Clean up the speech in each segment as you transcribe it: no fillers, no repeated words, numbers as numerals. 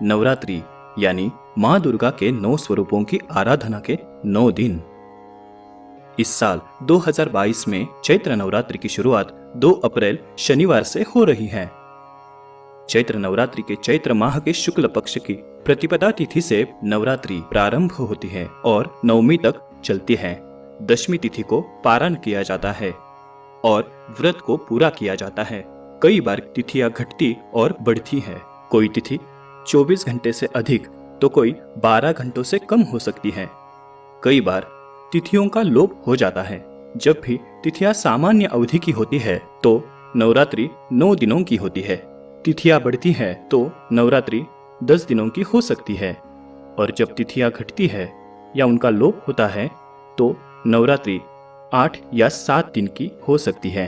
नवरात्रि यानी माँ दुर्गा के 9 स्वरूपों की आराधना के 9 दिन। इस साल 2022 में चैत्र नवरात्रि की शुरुआत 2 अप्रैल शनिवार से हो रही है। चैत्र नवरात्रि के चैत्र माह के शुक्ल पक्ष की प्रतिपदा तिथि से नवरात्रि प्रारंभ होती है और नवमी तक चलती है। दशमी तिथि को पारण किया जाता है और व्रत को पूरा किया जाता है। कई बार तिथियां घटती और बढ़ती है। कोई तिथि 24 घंटे से अधिक तो कोई 12 घंटों से कम हो सकती है। कई बार तिथियों का लोप हो जाता है। जब भी तिथियां सामान्य अवधि की होती है तो नवरात्रि 9 दिनों की होती है। तिथियां बढ़ती है तो नवरात्रि 10 दिनों की हो सकती है और जब तिथियां घटती है या उनका लोप होता है तो नवरात्रि 8 या 7 दिन की हो सकती है।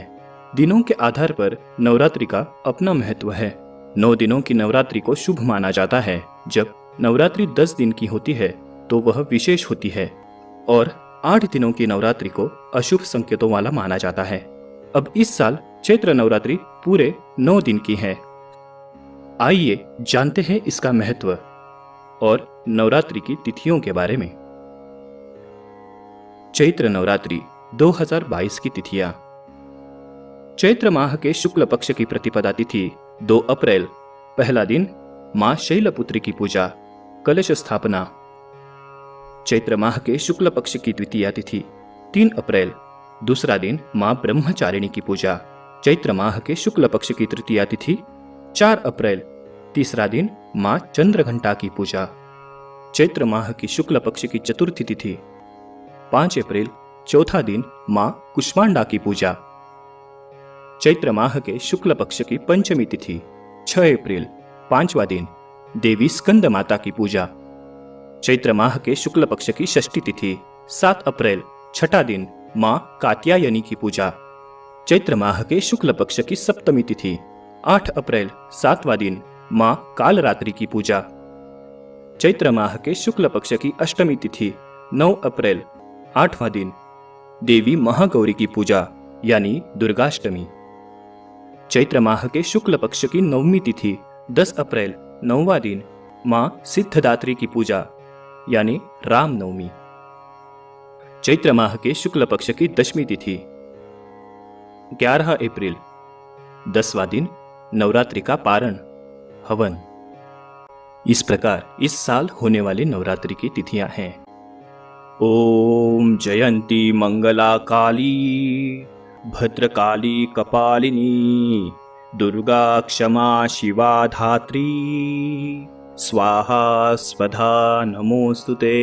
दिनों के आधार पर नवरात्रि का अपना महत्व है। 9 दिनों की नवरात्रि को शुभ माना जाता है। जब नवरात्रि 10 दिन की होती है तो वह विशेष होती है और 8 दिनों की नवरात्रि को अशुभ संकेतों वाला माना जाता है। अब इस साल चैत्र नवरात्रि पूरे 9 दिन की है। आइए जानते हैं इसका महत्व और नवरात्रि की तिथियों के बारे में। चैत्र नवरात्रि 2022 की तिथियां। चैत्र माह के शुक्ल पक्ष की प्रतिपदा तिथि 2 अप्रैल। पहला दिन मां शैलपुत्री की पूजा, कलश स्थापना। चैत्र माह के शुक्ल पक्ष की द्वितीया तिथि 3 अप्रैल। दूसरा दिन मां ब्रह्मचारिणी की पूजा। चैत्र माह के शुक्ल पक्ष की तृतीया तिथि 4 अप्रैल। तीसरा दिन मां चंद्रघंटा की पूजा। चैत्र माह की शुक्ल पक्ष की चतुर्थी तिथि 5 अप्रैल। चौथा दिन मां कुष्मांडा की पूजा। चैत्र माह के शुक्ल पक्ष की पंचमी तिथि 6 अप्रैल। 5वां दिन देवी स्कंद माता की पूजा। चैत्र माह के शुक्ल पक्ष की षष्ठी तिथि 7 अप्रैल। छठा दिन मां कात्यायनी की पूजा। चैत्र माह के शुक्ल पक्ष की सप्तमी तिथि 8 अप्रैल। 7वां दिन मां कालरात्रि की पूजा। चैत्र माह के शुक्ल पक्ष की अष्टमी तिथि 9 अप्रैल। 8वां दिन देवी महागौरी की पूजा यानी दुर्गाष्टमी। चैत्र माह के शुक्ल पक्ष की नवमी तिथि 10 अप्रैल। 9वां दिन मां सिद्धदात्री की पूजा यानी रामनवमी। चैत्र माह के शुक्ल पक्ष की दशमी तिथि 11 अप्रैल। 10वां दिन नवरात्रि का पारण, हवन। इस प्रकार इस साल होने वाली नवरात्रि की तिथियां हैं। ओम जयंती मंगला काली भद्रकाली कपालिनी दुर्गा क्षमा शिवा धात्री स्वाहा स्वधा नमोस्तुते।